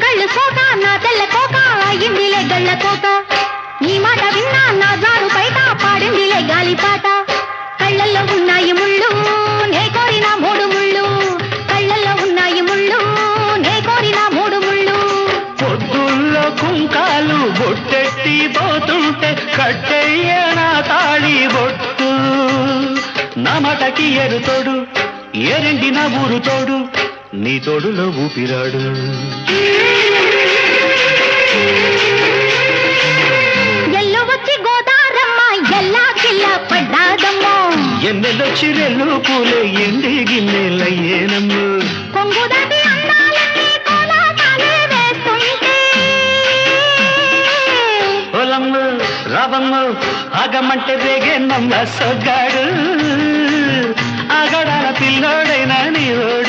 కళ్ళు సోక నా తెల్ల కోక అయ్యిందిలే గళ్ళ కోట నీ మాట విన్నా నా జారు బయట పాడిందిలే గాలిపాట కళ్ళల్లో ఉన్నాయి ముళ్ళు నే కోరిన మూడు ముళ్ళు కళ్ళల్లో ఉన్నాయి ముళ్ళు నే కోరిన మూడు ముళ్ళు పొద్దుల్లో కుంకాలు బొట్టెట్టి పోతుంటే కట్టెయ్య నా తాళి బొట్టు నా మటకి ఎరుతోడు ఏరెండి నా ఊరు తోడు నీ తోడులో ఊపిరాడు ఎల్లు వచ్చి గోదారమ్మ ఎల్లా కిల్ల పడ్డాదమ్మో ఎన్నెలొచ్చి రెల్లు పూలే ఎండి గిన్నెలయ్యేనమ్ము కొంగుదాటి అందాలన్నీ కోలాటాలే వేస్తుంటే పొలమ్ము రావమ్ము ఆగమంటే రేగే నమ్మ సొగ్గాడు ఆగడాల పిల్లోడైనా నీవోడు